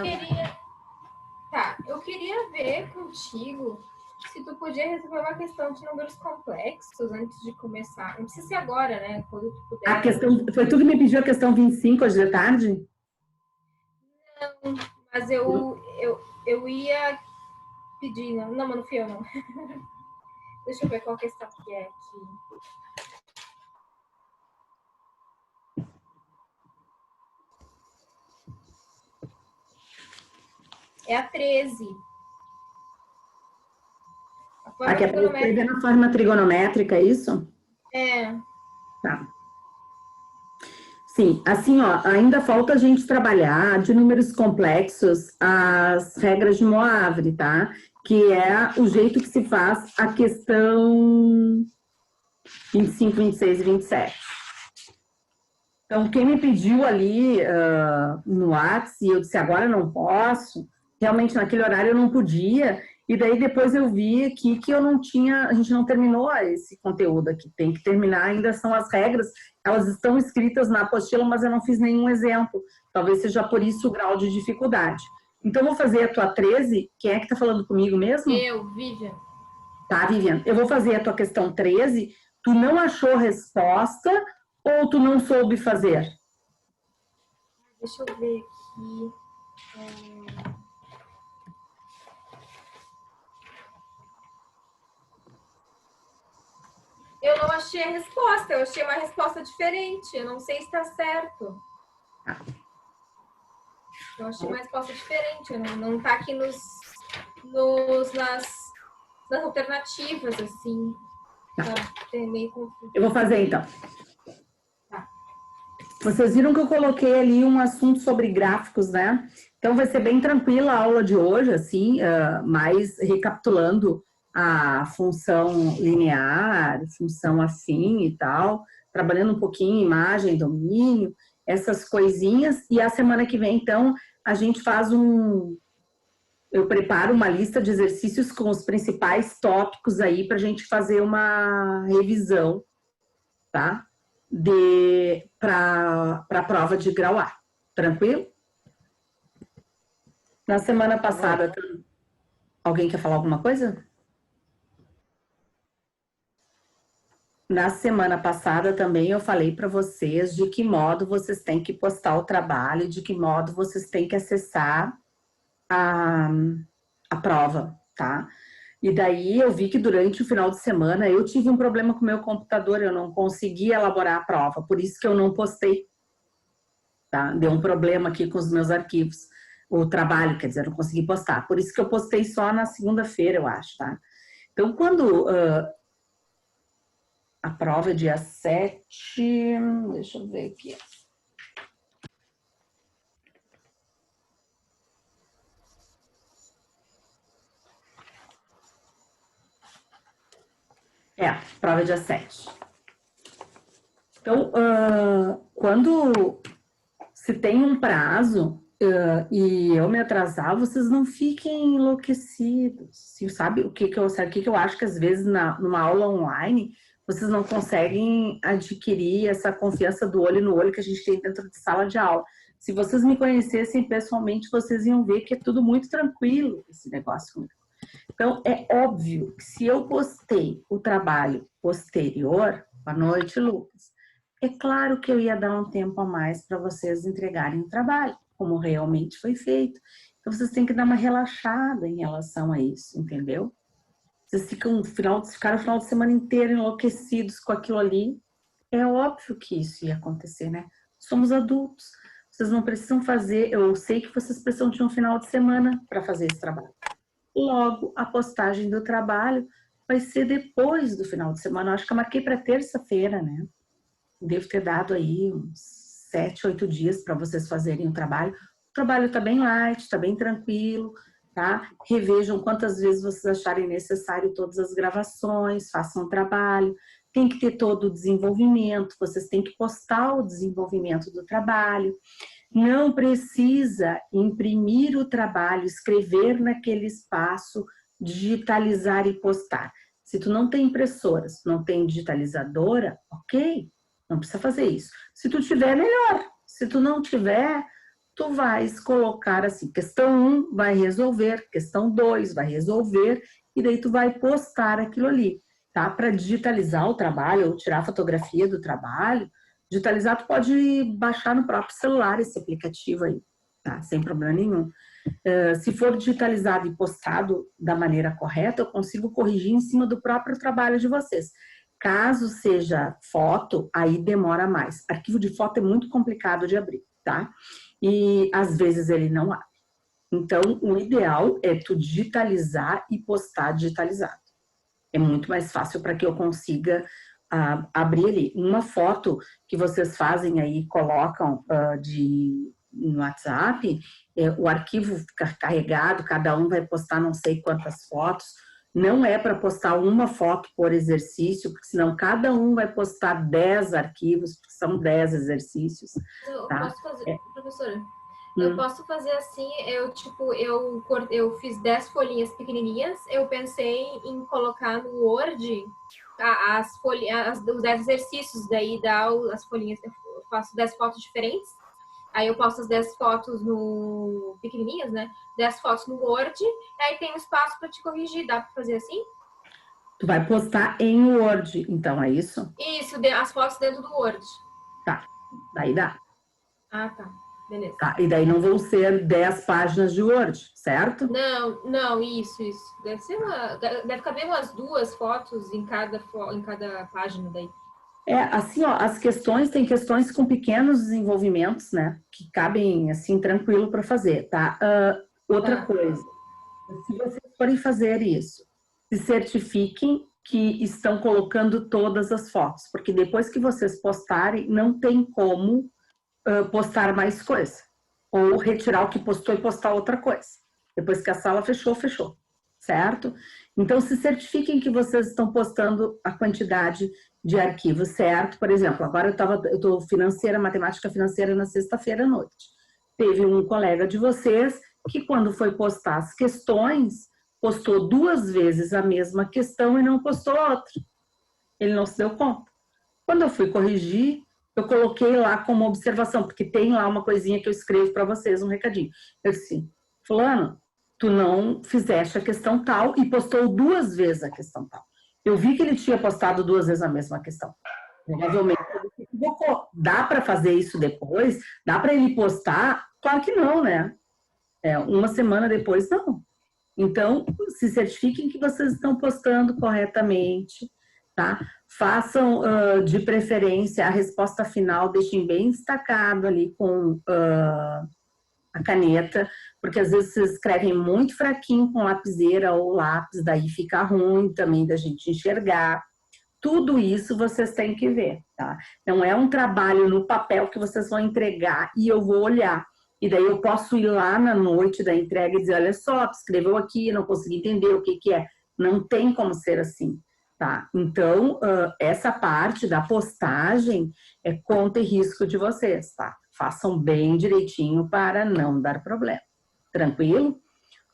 queria... Tá, eu queria ver contigo se tu podia resolver uma questão de números complexos antes de começar. Não precisa ser agora, né? Quando tu puder. A questão... Foi tu que me pediu a questão 25 hoje de tarde? Não, mas eu ia pedir... Não, mas não fui eu, não. Deixa eu ver qual questão que é aqui. É a 13. Que é para escrever na forma trigonométrica, é isso? É. Tá. Sim, assim, ó, ainda falta a gente trabalhar de números complexos as regras de Moivre, tá? Que é o jeito que se faz a questão 25, 26 e 27. Então, quem me pediu ali no WhatsApp, e eu disse, agora não posso, realmente naquele horário eu não podia, e daí depois eu vi aqui que eu não tinha, a gente não terminou esse conteúdo aqui, tem que terminar, ainda são as regras, elas estão escritas na apostila, mas eu não fiz nenhum exemplo, talvez seja por isso o grau de dificuldade. Então, eu vou fazer a tua 13, quem é que está falando comigo mesmo? Eu, Vivian. Tá, Vivian, eu vou fazer a tua questão 13, tu não achou resposta ou tu não soube fazer? Deixa eu ver aqui. Eu não achei a resposta, eu achei uma resposta diferente. Eu não sei se está certo. Eu achei uma resposta diferente. Não está aqui nas alternativas, assim. Tá meio confuso. Eu vou fazer, então. Tá. Vocês viram que eu coloquei ali um assunto sobre gráficos, né? Então, vai ser bem tranquila a aula de hoje, assim, mais recapitulando a função linear, função afim e tal, trabalhando um pouquinho imagem, domínio, essas coisinhas. E a semana que vem, então, a gente faz eu preparo uma lista de exercícios com os principais tópicos aí para a gente fazer uma revisão, tá? Para a prova de grau A. Tranquilo? Na semana passada, alguém quer falar alguma coisa? Na semana passada também eu falei para vocês de que modo vocês têm que postar o trabalho, de que modo vocês têm que acessar a prova, tá? E daí eu vi que durante o final de semana eu tive um problema com o meu computador, eu não consegui elaborar a prova, por isso que eu não postei, tá? Deu um problema aqui com os meus arquivos, o trabalho, quer dizer, eu não consegui postar, por isso que eu postei só na segunda-feira, eu acho, tá? Então, quando a prova é dia 7, deixa eu ver aqui. Prova é dia 7. Então, quando se tem um prazo e eu me atrasar, vocês não fiquem enlouquecidos. Sabe o que eu acho que às vezes numa aula online vocês não conseguem adquirir essa confiança do olho no olho que a gente tem dentro de sala de aula. Se vocês me conhecessem pessoalmente, vocês iam ver que é tudo muito tranquilo, esse negócio comigo. Então, é óbvio que se eu postei o trabalho posterior, boa noite, Lucas, é claro que eu ia dar um tempo a mais para vocês entregarem o trabalho, como realmente foi feito. Então, vocês têm que dar uma relaxada em relação a isso, entendeu? Vocês ficaram o final de semana inteiro enlouquecidos com aquilo ali. É óbvio que isso ia acontecer, né? Somos adultos. Vocês não precisam fazer... Eu sei que vocês precisam de um final de semana para fazer esse trabalho. Logo, a postagem do trabalho vai ser depois do final de semana. Eu acho que eu marquei para terça-feira, né? Devo ter dado aí uns 7, 8 dias para vocês fazerem o trabalho. O trabalho está bem light, está bem tranquilo, tá? Revejam quantas vezes vocês acharem necessário todas as gravações, façam o trabalho. Tem que ter todo o desenvolvimento, vocês têm que postar o desenvolvimento do trabalho. Não precisa imprimir o trabalho, escrever naquele espaço, digitalizar e postar. Se tu não tem impressora, se tu não tem digitalizadora, ok, não precisa fazer isso. Se tu tiver, melhor. Se tu não tiver, tu vais colocar assim, questão 1 vai resolver, questão 2 vai resolver, e daí tu vai postar aquilo ali, tá? Para digitalizar o trabalho, ou tirar fotografia do trabalho, digitalizar tu pode baixar no próprio celular esse aplicativo aí, tá? Sem problema nenhum. Se for digitalizado e postado da maneira correta, eu consigo corrigir em cima do próprio trabalho de vocês. Caso seja foto, aí demora mais. Arquivo de foto é muito complicado de abrir, tá? E às vezes ele não abre. Então, o ideal é tu digitalizar e postar digitalizado. É muito mais fácil para que eu consiga abrir ali. Uma foto que vocês fazem aí, colocam no WhatsApp, o arquivo fica carregado, cada um vai postar não sei quantas fotos. Não é para postar uma foto por exercício, porque senão cada um vai postar 10 arquivos, porque são 10 exercícios. Eu tá? posso fazer, professora, eu posso fazer assim, eu fiz 10 folhinhas pequenininhas, eu pensei em colocar no Word os 10 exercícios, daí dá as folhinhas, eu faço 10 fotos diferentes, aí eu posto as 10 fotos no pequenininhas, né? 10 fotos no Word, aí tem um espaço para te corrigir, dá para fazer assim? Tu vai postar em Word, então, é isso? Isso, as fotos dentro do Word. Tá, daí dá. Ah, tá. Beleza. Tá, e daí não vão ser 10 páginas de Word, certo? Não, isso. Deve caber umas 2 fotos em cada página daí. Assim, ó, as questões, tem questões com pequenos desenvolvimentos, né, que cabem, assim, tranquilo para fazer, tá? Outra coisa, se vocês forem fazer isso, se certifiquem que estão colocando todas as fotos, porque depois que vocês postarem, não tem como postar mais coisa, ou retirar o que postou e postar outra coisa. Depois que a sala fechou, fechou, certo? Então, se certifiquem que vocês estão postando a quantidade de arquivos certo. Por exemplo, agora eu estou matemática financeira na sexta-feira à noite. Teve um colega de vocês que, quando foi postar as questões, postou 2 vezes a mesma questão e não postou outra. Ele não se deu conta. Quando eu fui corrigir, eu coloquei lá como observação, porque tem lá uma coisinha que eu escrevo para vocês, um recadinho. Eu disse, fulano, tu não fizeste a questão tal e postou 2 vezes a questão tal. Eu vi que ele tinha postado 2 vezes a mesma questão. Provavelmente ele se equivocou. Dá para fazer isso depois? Dá para ele postar? Claro que não, né? Uma semana depois, não. Então, se certifiquem que vocês estão postando corretamente, tá? Façam, de preferência, a resposta final, deixem bem destacado ali com a caneta, porque às vezes vocês escrevem muito fraquinho com lapiseira ou lápis, daí fica ruim também da gente enxergar. Tudo isso vocês têm que ver, tá? Não é um trabalho no papel que vocês vão entregar e eu vou olhar. E daí eu posso ir lá na noite da entrega e dizer, olha só, escreveu aqui, não consegui entender o que é. Não tem como ser assim, tá? Então, essa parte da postagem é conta e risco de vocês, tá? Façam bem direitinho para não dar problema. Tranquilo?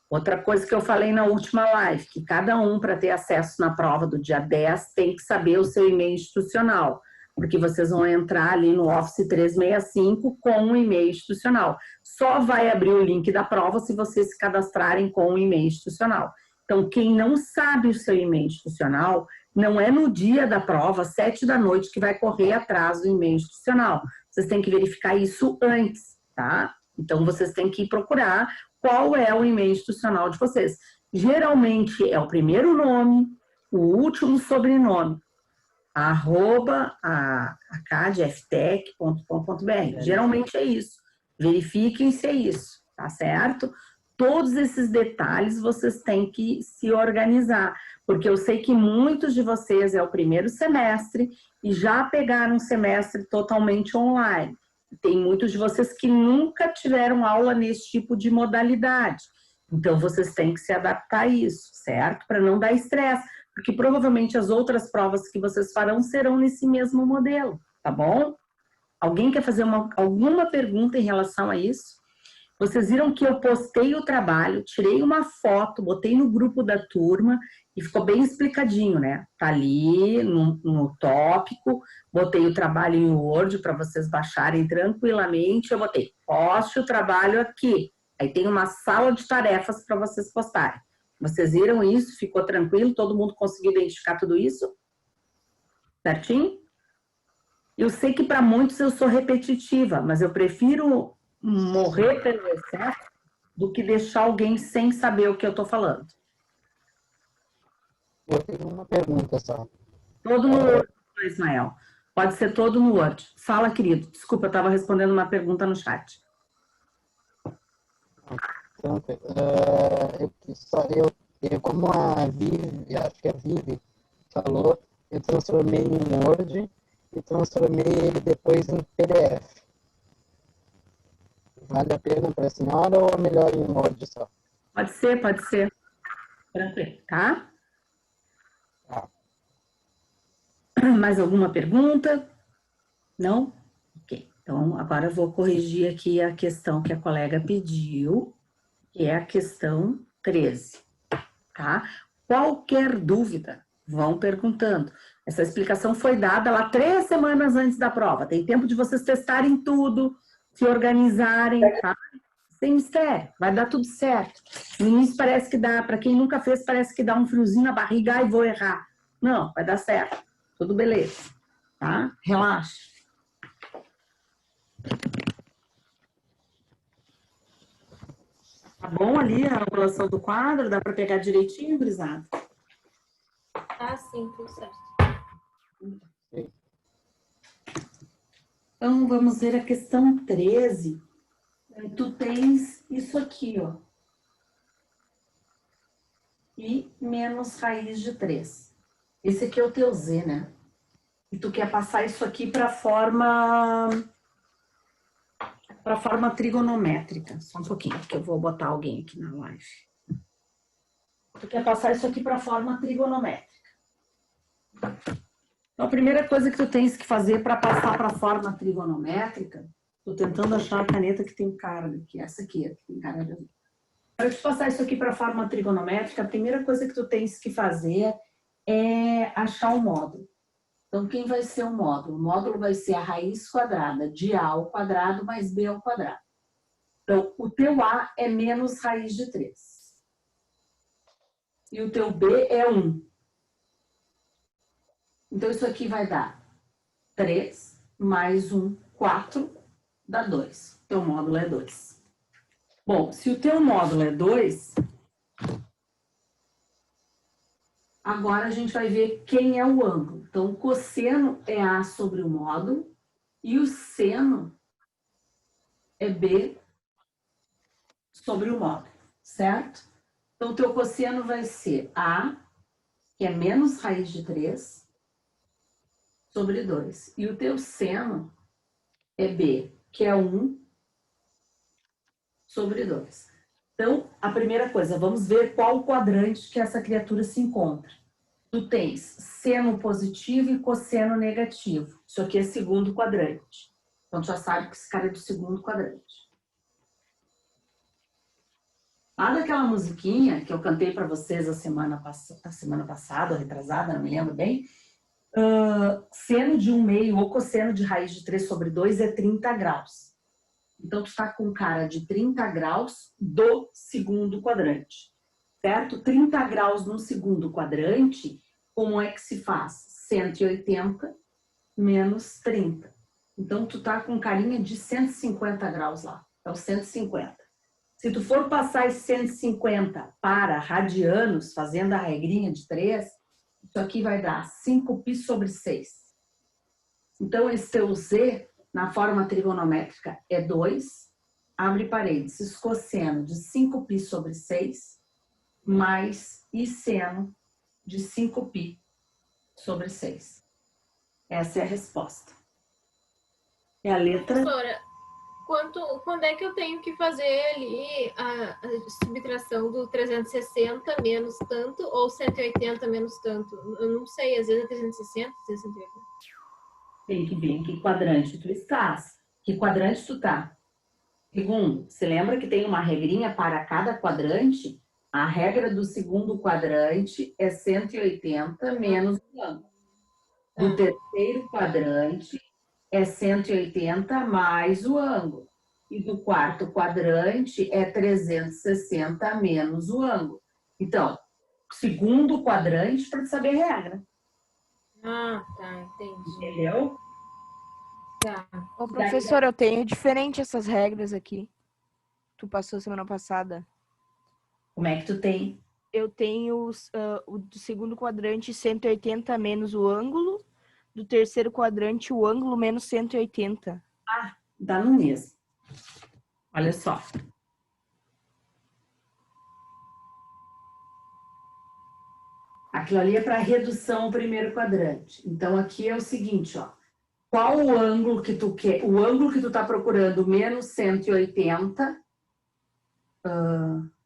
Outra coisa que eu falei na última live, que cada um, para ter acesso na prova do dia 10, tem que saber o seu e-mail institucional, porque vocês vão entrar ali no Office 365 com um e-mail institucional. Só vai abrir o link da prova se vocês se cadastrarem com o e-mail institucional. Então, quem não sabe o seu e-mail institucional, não é no dia da prova, 7 da noite, que vai correr atrás do e-mail institucional. Vocês têm que verificar isso antes, tá? Então, vocês têm que procurar qual é o e-mail institucional de vocês. Geralmente é o primeiro nome, o último sobrenome, @acadftech.com.br. Geralmente é isso. Verifiquem se é isso, tá certo? Todos esses detalhes vocês têm que se organizar, porque eu sei que muitos de vocês é o primeiro semestre e já pegaram um semestre totalmente online. Tem muitos de vocês que nunca tiveram aula nesse tipo de modalidade. Então, vocês têm que se adaptar a isso, certo? Para não dar estresse, porque provavelmente as outras provas que vocês farão serão nesse mesmo modelo, tá bom? Alguém quer fazer alguma pergunta em relação a isso? Vocês viram que eu postei o trabalho, tirei uma foto, botei no grupo da turma e ficou bem explicadinho, né? Tá ali no tópico, botei o trabalho em Word para vocês baixarem tranquilamente. Eu botei, poste o trabalho aqui. Aí tem uma sala de tarefas para vocês postarem. Vocês viram isso? Ficou tranquilo? Todo mundo conseguiu identificar tudo isso? Certinho? Eu sei que para muitos eu sou repetitiva, mas eu prefiro morrer pelo excesso do que deixar alguém sem saber o que eu estou falando. Eu tenho uma pergunta só. Todo no Word, Ismael. Pode ser todo no Word. Fala, querido. Desculpa, eu estava respondendo uma pergunta no chat. Então, como a Vivi, acho que a Vivi falou, eu transformei em Word e transformei ele depois em PDF. Vale a pena para a senhora ou é melhor em Word só? Pode ser, pode ser. Tranquilo, tá? Tá. Mais alguma pergunta? Não? Ok. Então, agora eu vou corrigir aqui a questão que a colega pediu, que é a questão 13, tá? Qualquer dúvida, vão perguntando. Essa explicação foi dada lá 3 semanas antes da prova. Tem tempo de vocês testarem tudo, se organizarem, tá? Sem mistério, vai dar tudo certo. No início parece que dá, para quem nunca fez, parece que dá um friozinho na barriga e vou errar. Não, vai dar certo. Tudo beleza, tá? Relaxa. Tá bom ali a angulação do quadro? Dá para pegar direitinho, gurizada? Tá, sim, tudo certo. Então, vamos ver a questão 13. Tu tens isso aqui, ó. E menos raiz de 3. Esse aqui é o teu Z, né? E tu quer passar isso aqui para forma trigonométrica. Só um pouquinho, que eu vou botar alguém aqui na live. Tu quer passar isso aqui para forma trigonométrica. Então, a primeira coisa que tu tens que fazer para passar para forma trigonométrica, tô tentando achar a caneta que tem cara aqui, essa aqui, que tem cara de azul. Para te passar isso aqui para forma trigonométrica, a primeira coisa que tu tens que fazer é achar o módulo. Então, quem vai ser o módulo? O módulo vai ser a raiz quadrada de A ao quadrado mais B ao quadrado. Então, o teu A é menos raiz de 3. E o teu B é 1. Então, isso aqui vai dar 3 mais 1, 4, dá 2. O teu módulo é 2. Bom, se o teu módulo é 2, agora a gente vai ver quem é o ângulo. Então, o cosseno é A sobre o módulo e o seno é B sobre o módulo, certo? Então, o teu cosseno vai ser A, que é menos raiz de 3, sobre 2. E o teu seno é B, que é 1 sobre 2. Então, a primeira coisa, vamos ver qual quadrante que essa criatura se encontra. Tu tens seno positivo e cosseno negativo. Isso aqui é segundo quadrante. Então, tu já sabe que esse cara é do segundo quadrante. Lá daquela musiquinha que eu cantei para vocês a semana passada, ou retrasada, não me lembro bem, seno de 1/2 ou cosseno de raiz de 3 sobre 2 é 30 graus. Então, tu está com cara de 30 graus do segundo quadrante, certo? 30 graus no segundo quadrante, como é que se faz? 180 menos 30. Então, tu tá com carinha de 150 graus lá. É o 150. Se tu for passar esse 150 para radianos, fazendo a regrinha de 3, isso aqui vai dar 5π sobre 6. Então, esse teu Z, na forma trigonométrica, é 2, abre parênteses, cosseno de 5π sobre 6, mais e seno de 5π sobre 6. Essa é a resposta. É a letra... Professora, quando é que eu tenho que fazer ali a subtração do 360 menos tanto ou 180 menos tanto? Eu não sei, às vezes é 360, às vezes é 180. Tem que ver em que quadrante tu estás. Que quadrante tu tá? Segundo, você lembra que tem uma regrinha para cada quadrante? A regra do segundo quadrante é 180 menos o ângulo. Do terceiro quadrante é 180 mais o ângulo. E do quarto quadrante é 360 menos o ângulo. Então, segundo quadrante para saber a regra. Ah, tá, entendi. Entendeu? Tá. Ô, professor, eu tenho diferente essas regras aqui. Tu passou semana passada. Como é que tu tem? Eu tenho o do segundo quadrante 180 menos o ângulo. Do terceiro quadrante, o ângulo menos 180. Ah, dá no mesmo. Olha só. Aquilo ali é para redução ao primeiro quadrante. Então, aqui é o seguinte, ó. Qual o ângulo que tu quer? O ângulo que tu tá procurando, menos 180.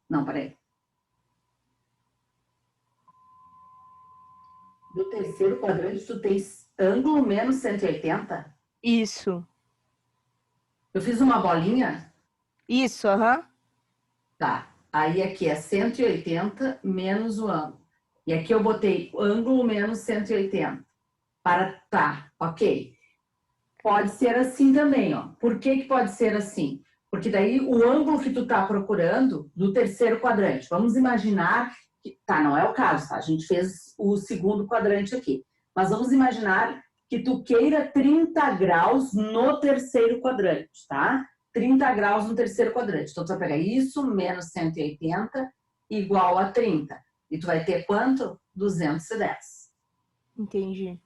Não, peraí. Do terceiro quadrante, tu tens ângulo menos 180? Isso. Eu fiz uma bolinha? Isso, aham. Tá. Aí aqui é 180 menos o ângulo. E aqui eu botei ângulo menos 180. Tá, ok. Pode ser assim também, ó. Por que pode ser assim? Porque daí o ângulo que tu tá procurando do terceiro quadrante, vamos imaginar que, tá, não é o caso, tá? A gente fez o segundo quadrante aqui. Mas vamos imaginar que tu queira 30 graus no terceiro quadrante, tá? 30 graus no terceiro quadrante. Então, tu vai pegar isso, menos 180, igual a 30. E tu vai ter quanto? 210. Entendi.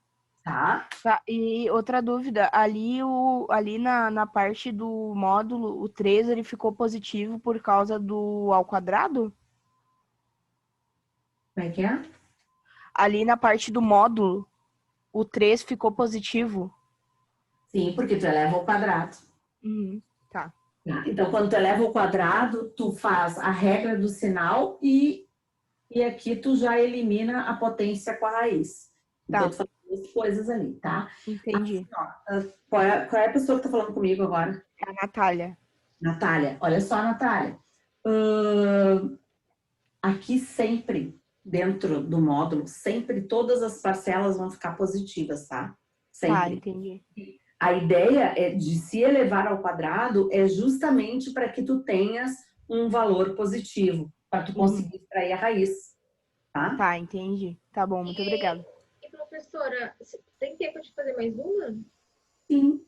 Tá? Tá, e outra dúvida, ali na parte do módulo, o 3 ele ficou positivo por causa do ao quadrado? Como é que é? Ali na parte do módulo, o 3 ficou positivo? Sim, porque tu eleva ao quadrado. Tá. Então, quando tu eleva ao quadrado, tu faz a regra do sinal e aqui tu já elimina a potência com a raiz. Então, tu faz duas coisas ali, tá? Entendi. Assim, ó, qual é a pessoa que tá falando comigo agora? É a Natália. Natália. Olha só, Natália. Aqui sempre, dentro do módulo, sempre todas as parcelas vão ficar positivas, tá? Sempre. Tá, entendi. A ideia é de se elevar ao quadrado é justamente para que tu tenhas um valor positivo, para tu conseguir extrair a raiz, tá? Tá, entendi. Tá bom, muito obrigada. E professora, tem tempo de fazer mais uma? Sim.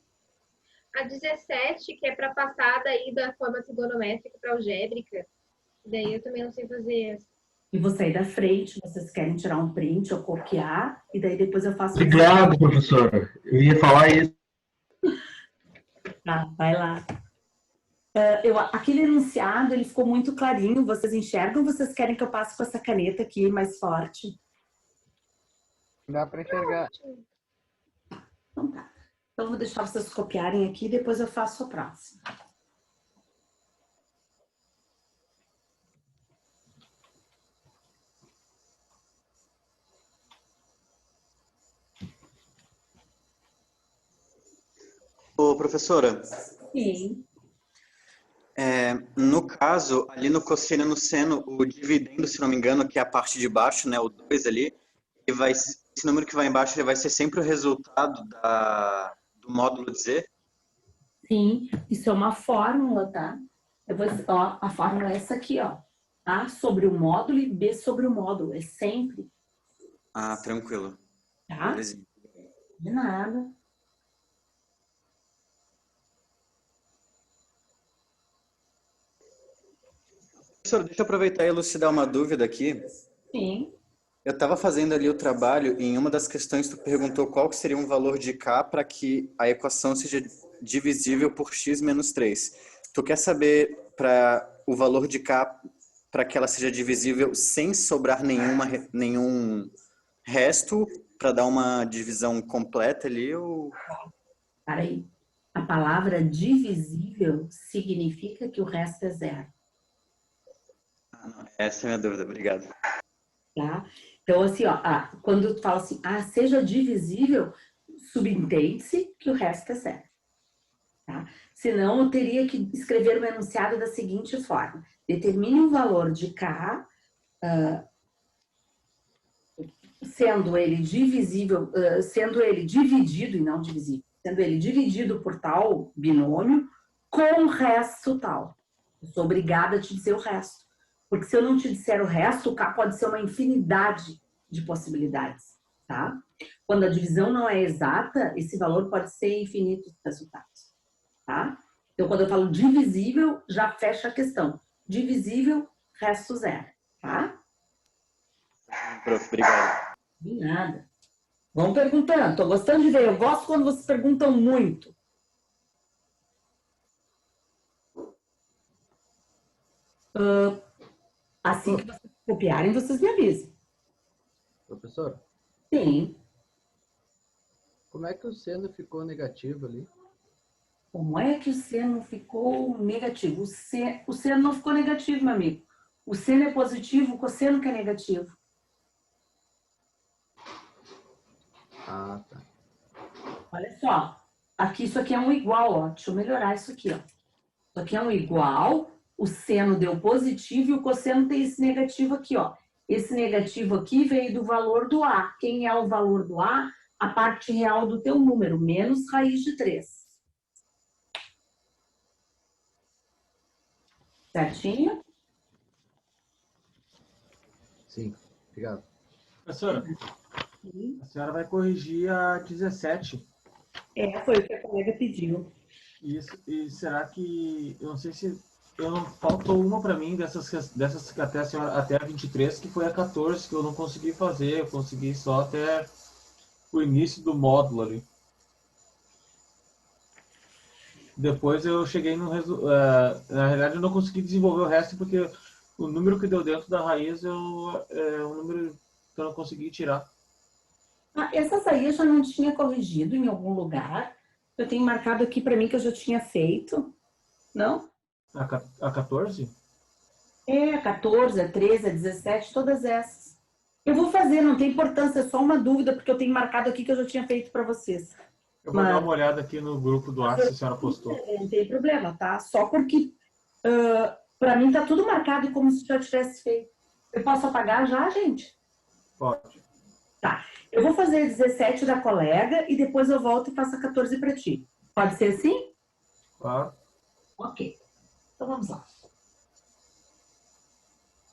A 17, que é para passar daí da forma trigonométrica para algébrica. Daí eu também não sei fazer. E vou sair da frente, vocês querem tirar um print ou copiar, e daí depois eu faço... Obrigado, professora. Eu ia falar isso. Tá, vai lá. Aquele enunciado, ele ficou muito clarinho. Vocês enxergam ou vocês querem que eu passe com essa caneta aqui mais forte? Dá para enxergar. Então tá. Então eu vou deixar vocês copiarem aqui e depois eu faço a próxima. Ô, professora, Sim. no caso, ali no cosseno e no seno, o dividendo, se não me engano, que é a parte de baixo, né, o 2 ali, esse número que vai embaixo ele vai ser sempre o resultado do módulo de Z? Sim, isso é uma fórmula, tá? A fórmula é essa aqui, ó. A sobre o módulo e B sobre o módulo. É sempre. Ah, tranquilo. Tá? Belezinha. De nada. Professor, deixa eu aproveitar e elucidar uma dúvida aqui. Sim. Eu estava fazendo ali o trabalho e em uma das questões tu perguntou qual que seria um valor de K para que a equação seja divisível por x menos 3. Tu quer saber para o valor de K para que ela seja divisível sem sobrar nenhum resto para dar uma divisão completa ali? Ou... Peraí. A palavra divisível significa que o resto é zero. Essa é a minha dúvida, obrigado. Tá? Então, assim, ó, quando tu fala assim, seja divisível, subentende-se que o resto é zero. Tá? Senão, eu teria que escrever o enunciado da seguinte forma. Determine um valor de K, sendo ele divisível, sendo ele dividido, e não divisível, sendo ele dividido por tal binômio, com o resto tal. Eu sou obrigada a te dizer o resto. Porque se eu não te disser o resto, o K pode ser uma infinidade de possibilidades, tá? Quando a divisão não é exata, esse valor pode ser infinito de resultados, tá? Então, quando eu falo divisível, já fecha a questão. Divisível, resto zero, tá? Prof, obrigado. De nada. Vão perguntando. Tô gostando de ver. Eu gosto quando vocês perguntam muito. Assim que vocês copiarem, vocês me avisem. Professor, Sim. como é que o seno ficou negativo ali? Como é que o seno ficou negativo? O seno não ficou negativo, meu amigo. O seno é positivo, o cosseno que é negativo. Ah, tá. Olha só. Aqui, isso aqui é um igual, ó. Deixa eu melhorar isso aqui, ó. Isso aqui é um igual. O seno deu positivo e o cosseno tem esse negativo aqui, ó. Esse negativo aqui veio do valor do A. Quem é o valor do A? A parte real do teu número, menos raiz de 3. Certinho? Sim, obrigado. Professora, a senhora vai corrigir a 17. Foi o que a colega pediu. Isso, e será que, eu não sei se, faltou uma para mim dessas que até a senhora, até a 23, que foi a 14, que eu não consegui fazer, eu consegui só até o início do módulo ali. Depois eu cheguei no resultado, na realidade eu não consegui desenvolver o resto porque o número que deu dentro da raiz é um número que eu não consegui tirar. Essas aí eu já não tinha corrigido em algum lugar. Eu tenho marcado aqui para mim que eu já tinha feito. Não? A 14? A 14, a 13, a 17, todas essas. Eu vou fazer, não tem importância, é só uma dúvida, porque eu tenho marcado aqui que eu já tinha feito para vocês. Eu vou dar uma olhada aqui no grupo do WhatsApp, se a senhora postou. Não tem problema, tá? Só porque para mim tá tudo marcado como se já tivesse feito. Eu posso apagar já, gente? Pode. Tá. Eu vou fazer a 17 da colega e depois eu volto e faço a 14 para ti. Pode ser assim? Claro. Ok. Então vamos lá.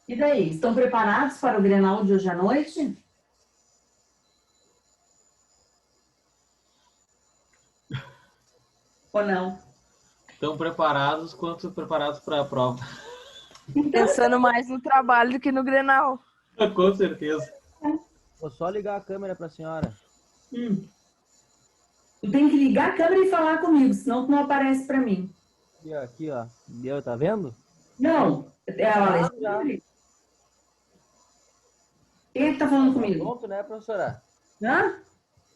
E daí? Estão preparados para o Grenal de hoje à noite? Ou não? Tão preparados quanto preparados para a prova. Pensando mais no trabalho do que no Grenal. Com certeza. Vou só ligar a câmera para a senhora. Tu tem que ligar a câmera e falar comigo, senão tu não aparece para mim. Aqui, ó. Deu, tá vendo? Não. Alexandre. Quem é que tá falando comigo? Pronto, né, professora? Hã?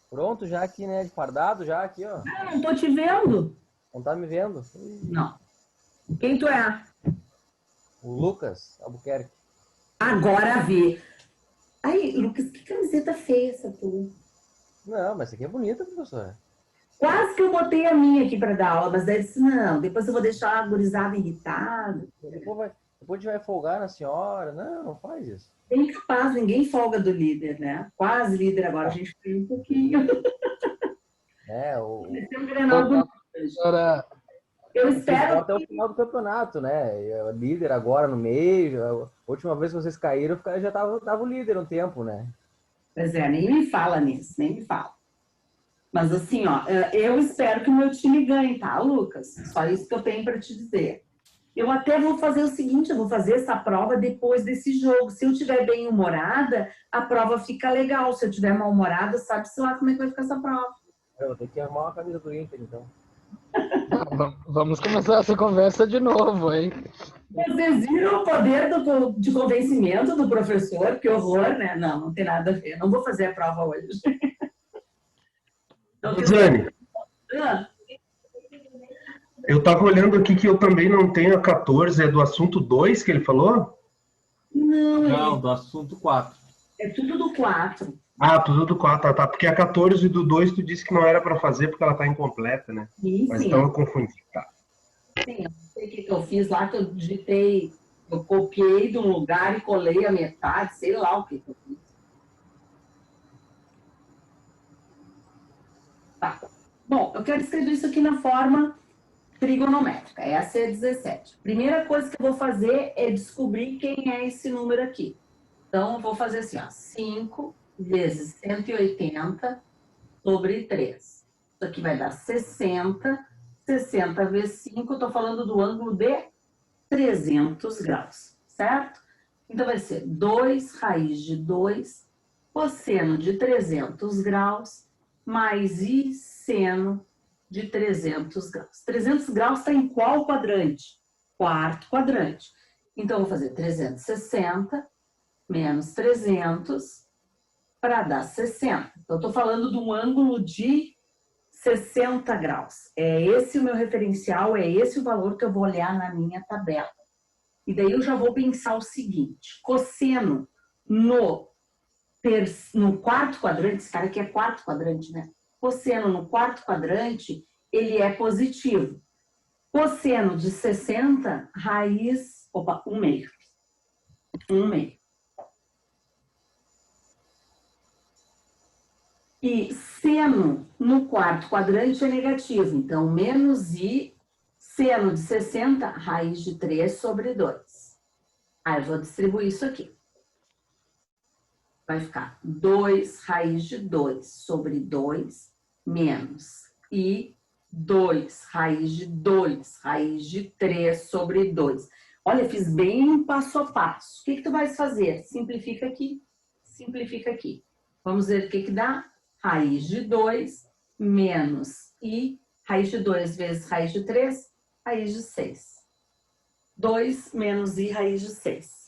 Pronto já aqui, né? De fardado já aqui, ó. Não tô te vendo. Não tá me vendo? Não. Quem tu é? O Lucas Albuquerque. Agora vê. Ai, Lucas, que camiseta feia essa tua. Não, mas essa aqui é bonita, professora. Quase que eu botei a minha aqui para dar aula, mas daí disse, não, depois eu vou deixar a gurizada irritada. Depois a gente vai folgar na senhora. Não, não faz isso. Bem capaz, ninguém folga do líder, né? Quase líder agora, a gente tem um pouquinho. Esse é um Grenal do... Eu espero até o final do campeonato, né? Líder agora no meio. A última vez que vocês caíram, eu já tava o líder um tempo, né? Pois é, nem me fala nisso, nem me fala. Mas assim, ó, eu espero que o meu time ganhe, tá, Lucas? Só isso que eu tenho para te dizer. Eu até vou fazer o seguinte, eu vou fazer essa prova depois desse jogo. Se eu estiver bem humorada, a prova fica legal. Se eu estiver mal humorada, sabe-se lá como é que vai ficar essa prova. Eu vou ter que arrumar uma camisa do Inter, então. Vamos começar essa conversa de novo, hein? Vocês viram o poder de convencimento do professor? Que horror, né? Não, não tem nada a ver. Não vou fazer a prova hoje. Rosane, eu estava olhando aqui que eu também não tenho a 14, é do assunto 2 que ele falou? Não, do assunto 4. É tudo do 4. Ah, tudo do 4, tá. Porque a 14 do 2 tu disse que não era para fazer porque ela tá incompleta, né? Sim, mas sim. então eu confundi, tá. Sim, eu não sei o que eu fiz lá, que eu digitei, eu copiei de um lugar e colei a metade, sei lá o que eu fiz. Tá. Bom, eu quero escrever isso aqui na forma trigonométrica. Essa é 17. Primeira coisa que eu vou fazer é descobrir quem é esse número aqui. Então, eu vou fazer assim, ó, 5 vezes 180 sobre 3. Isso aqui vai dar 60. 60 vezes 5, eu estou falando do ângulo de 300 graus, certo? Então, vai ser 2 raiz de 2 cosseno de 300 graus mais I seno de 300 graus. 300 graus está em qual quadrante? Quarto quadrante. Então, vou fazer 360 menos 300 para dar 60. Então, estou falando de um ângulo de 60 graus. É esse o meu referencial, é esse o valor que eu vou olhar na minha tabela. E daí eu já vou pensar o seguinte, cosseno no quarto quadrante, esse cara aqui é quarto quadrante, né? Cosseno no quarto quadrante, ele é positivo. Cosseno de 60, raiz, 1 meio. 1 meio. E seno no quarto quadrante é negativo, então menos I, seno de 60, raiz de 3 sobre 2. Aí eu vou distribuir isso aqui. Vai ficar 2 raiz de 2 sobre 2 menos I, 2 raiz de 2, raiz de 3 sobre 2. Olha, fiz bem passo a passo. O que tu vais fazer? Simplifica aqui, simplifica aqui. Vamos ver o que dá. Raiz de 2 menos I, raiz de 2 vezes raiz de 3, raiz de 6. 2 menos I, raiz de 6.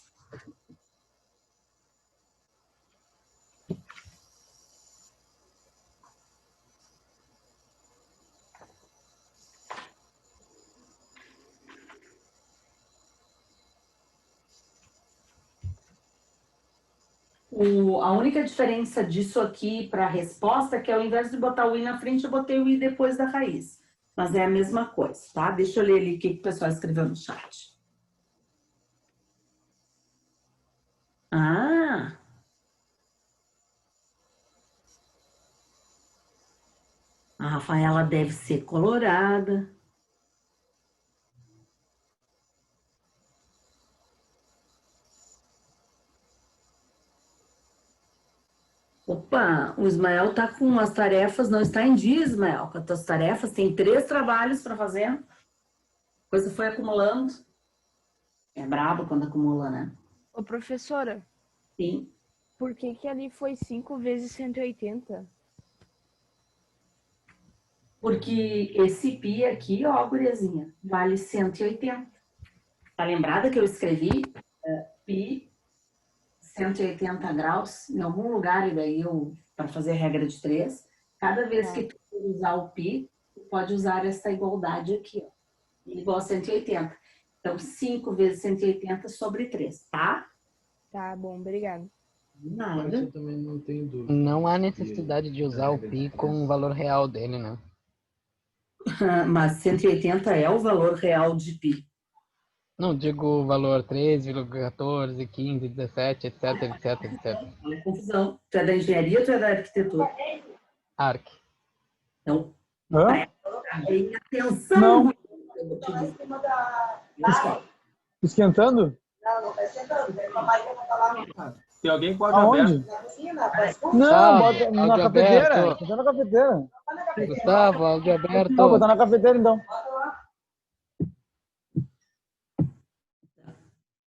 A única diferença disso aqui para a resposta é que ao invés de botar o I na frente, eu botei o I depois da raiz. Mas é a mesma coisa, tá? Deixa eu ler ali o que o pessoal escreveu no chat. Ah! A Rafaela deve ser colorada. Opa, o Ismael tá com as tarefas, não está em dia, Ismael, com as tuas tarefas, tem 3 trabalhos para fazer. A coisa foi acumulando. É brabo quando acumula, né? Ô, professora. Sim. Por que ali foi 5 vezes 180? Porque esse pi aqui, ó, guriazinha, vale 180. Tá lembrada que eu escrevi pi 180 graus em algum lugar, e daí eu, para fazer a regra de 3, cada vez que tu usar o pi, tu pode usar essa igualdade aqui, ó, igual a 180. Então, 5 vezes 180 sobre 3, tá? Tá bom, obrigada. Nada. Eu também não tenho dúvida. Não há necessidade de usar o pi com o valor real dele, né? Mas 180 é o valor real de pi. Não digo o valor 13,14, 15, 17, etc, etc, etc. Olha a confusão. Tu é da engenharia ou tu é da arquitetura? Arc. Então, Hã? presta atenção. Não. Eu vou te dizer. Esquentando? Tem alguém com o áudio Aonde? aberto? Não, Gustavo, bota na áudio cafeteira. aberto. Bota na cafeteira. Gustavo, áudio aberto. Não, botar na cafeteira então.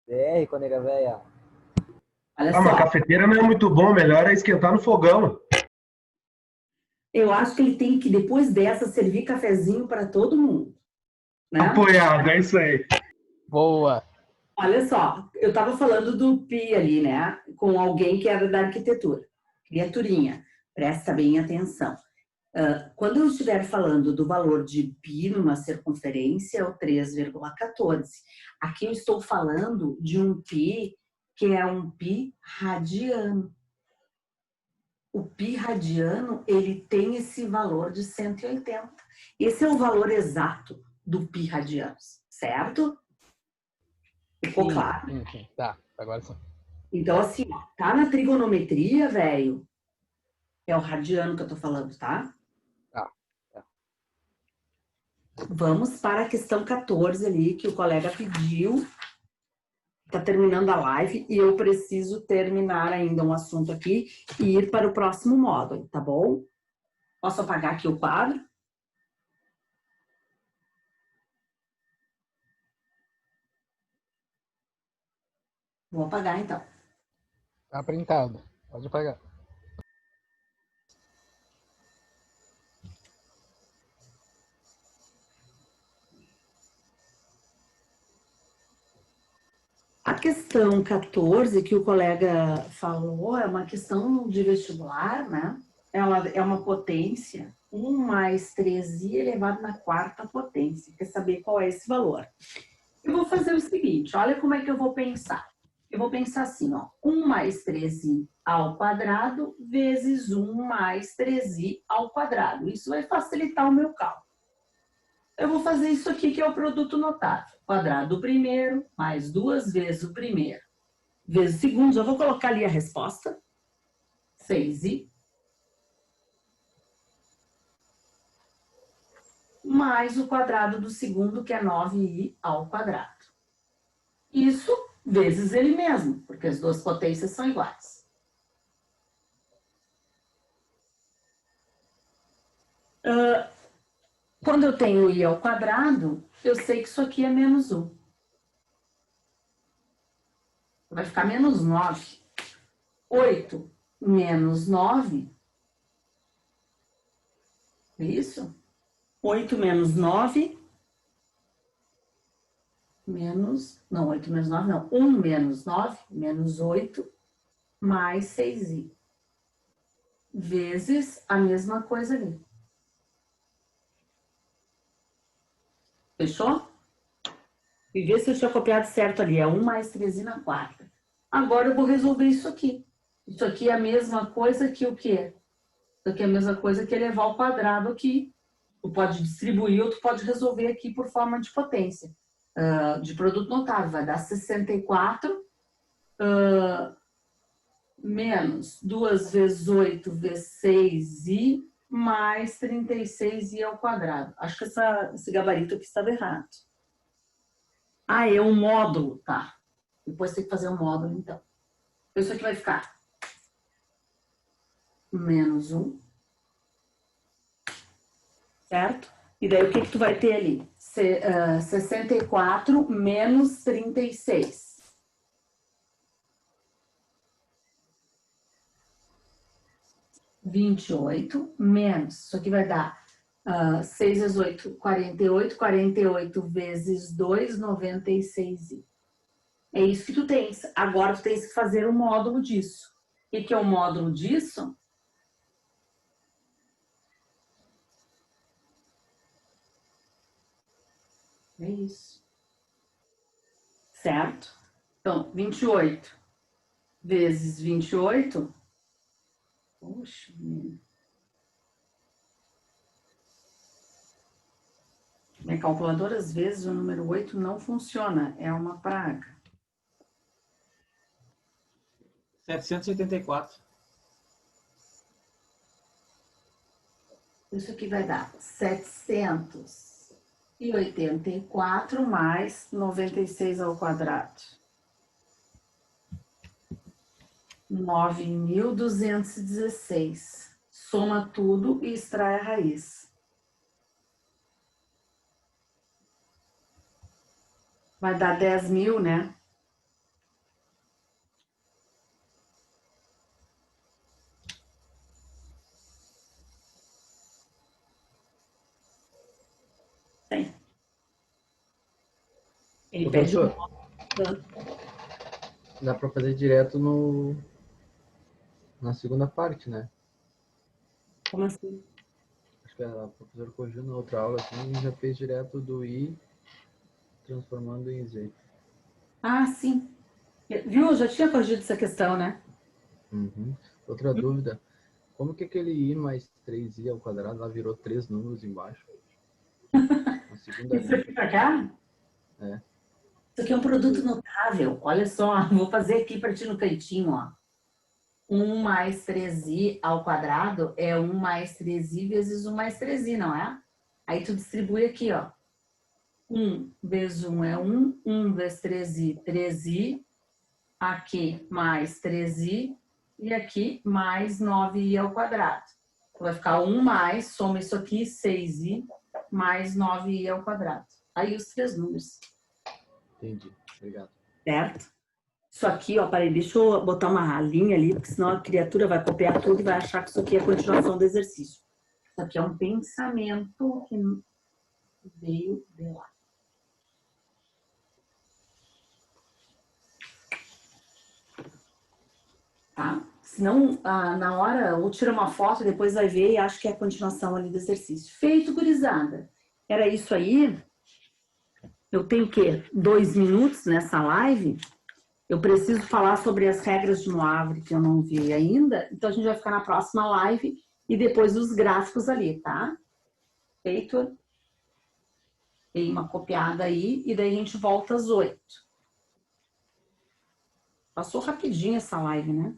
BR, Conega Véia. Olha Ah, mas só. cafeteira não é muito bom, melhor é esquentar no fogão. Eu acho que ele tem que, depois dessa, servir cafezinho para todo mundo. Né? Apoiado, é isso aí. Boa. Olha só, eu estava falando do pi ali, né? Com alguém que era da arquitetura. Criaturinha, presta bem atenção. Quando eu estiver falando do valor de pi numa circunferência, é o 3,14. Aqui eu estou falando de um pi que é um pi radiano. O pi radiano, ele tem esse valor de 180. Esse é o valor exato do π radianos, certo? Ficou claro? Sim. Tá, agora sim. Então, assim, ó, tá na trigonometria, velho, é o radiano que eu tô falando, tá? Tá. Vamos para a questão 14 ali, que o colega pediu. Tá terminando a live e eu preciso terminar ainda um assunto aqui e ir para o próximo módulo, tá bom? Posso apagar aqui o quadro? Vou apagar, então. Tá printado. Pode apagar. A questão 14 que o colega falou é uma questão de vestibular, né? Ela é uma potência, 1 mais 3i elevado na quarta potência. Quer saber qual é esse valor? Eu vou fazer o seguinte, olha como é que eu vou pensar. Eu vou pensar assim, ó, 1 mais 3i ao quadrado vezes 1 mais 3i ao quadrado. Isso vai facilitar o meu cálculo. Eu vou fazer isso aqui, que é o produto notável. Quadrado do primeiro, mais 2 vezes o primeiro, vezes o segundo. Já vou colocar ali a resposta. 6i. Mais o quadrado do segundo, que é 9i ao quadrado. Isso vezes ele mesmo, porque as duas potências são iguais. Quando eu tenho i ao quadrado, eu sei que isso aqui é menos 1. Vai ficar menos 9. 8 menos 9. É isso? 8 menos 9. Menos... Não, 8 menos 9 não. 1 menos 9, menos 8, mais 6i. Vezes a mesma coisa ali. Fechou? E vê se eu tinha copiado certo ali. É 1 mais 3i na quarta. Agora eu vou resolver isso aqui. Isso aqui é a mesma coisa que o quê? Isso aqui é a mesma coisa que elevar ao quadrado aqui. Tu pode distribuir ou tu pode resolver aqui por forma de potência. De produto notável. Vai dar 64 menos 2 vezes 8 vezes 6i mais 36i ao quadrado. Acho que esse gabarito aqui estava errado. Ah, é um módulo, tá. Depois tem que fazer um módulo, então. Isso aqui vai ficar menos 1. Certo? E daí o que que tu vai ter ali? 64 menos 36. Vinte e oito menos, isso aqui vai dar 6 vezes 8, 48, 48 vezes 2, 96i. É isso que tu tens. Agora tu tens que fazer um módulo disso. O que é o módulo disso? É isso. Certo? Então, 28 vezes 28. Poxa, menina. Minha calculadora, às vezes, o número 8 não funciona. É uma praga. 784. Isso aqui vai dar 784 mais 96 ao quadrado. 9.216. Soma tudo e extrai a raiz. Vai dar 10.000, né? Tem. Ele pede um... Dá para fazer direto na segunda parte, né? Como assim? Acho que a professora corrigiu na outra aula assim, e já fez direto do I transformando em Z. Ah, sim. Viu? Eu já tinha corrigido essa questão, né? Uhum. Outra dúvida. Como que aquele I mais 3I ao quadrado lá virou 3 números embaixo? Segunda Isso aqui pra cá? É. Isso aqui é um produto notável. Olha só, vou fazer aqui para ti no cantinho, ó. 1 mais 3i ao quadrado é 1 mais 3i vezes 1 mais 3i, não é? Aí tu distribui aqui, ó. 1 vezes 1 é 1, 1 vezes 3i, 3i. Aqui mais 3i e aqui mais 9i ao quadrado. Então, vai ficar 1 mais, soma isso aqui, 6i mais 9i ao quadrado. Aí os 3 números. Entendi. Obrigado. Certo? Isso aqui, ó, peraí, deixa eu botar uma linha ali, porque senão a criatura vai copiar tudo e vai achar que isso aqui é a continuação do exercício. Isso aqui é um pensamento que veio de lá. Tá? Senão, na hora, ou tira uma foto, depois vai ver e acha que é a continuação ali do exercício. Feito, gurizada. Era isso aí. Eu tenho o quê? 2 minutos nessa live. Eu preciso falar sobre as regras de Moivre, que eu não vi ainda. Então, a gente vai ficar na próxima live e depois os gráficos ali, tá? Feito. Tem uma copiada aí e daí a gente volta às 8. Passou rapidinho essa live, né?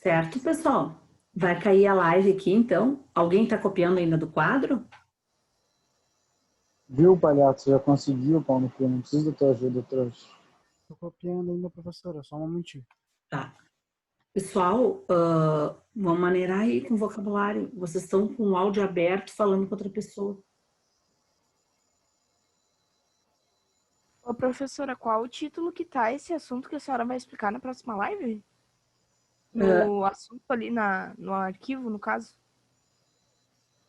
Certo, pessoal? Vai cair a live aqui, então. Alguém está copiando ainda do quadro? Viu, palhaço? Já conseguiu, pau no cu. Não precisa da tua ajuda, trouxa. Tô copiando ainda, professora. Só um momentinho. Tá. Pessoal, vamos maneirar aí com o vocabulário. Vocês estão com o áudio aberto falando com outra pessoa. Ô, professora, qual o título que tá esse assunto que a senhora vai explicar na próxima live? No assunto ali, no arquivo, no caso?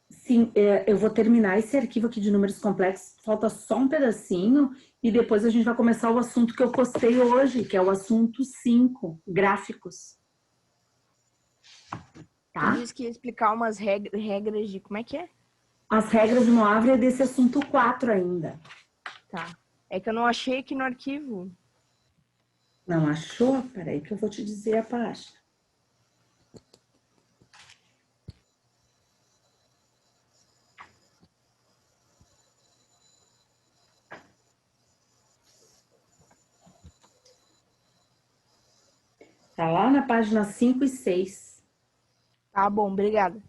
Sim, eu vou terminar esse arquivo aqui de números complexos. Falta só um pedacinho e depois a gente vai começar o assunto que eu postei hoje, que é o assunto 5, gráficos. Tá? Tu disse que ia explicar umas regras de como é que é? As regras de Moivre é desse assunto 4 ainda. Tá. É que eu não achei aqui no arquivo. Não achou? Peraí que eu vou te dizer a página. Tá lá na página 5 e 6. Tá bom, obrigada.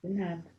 De nada.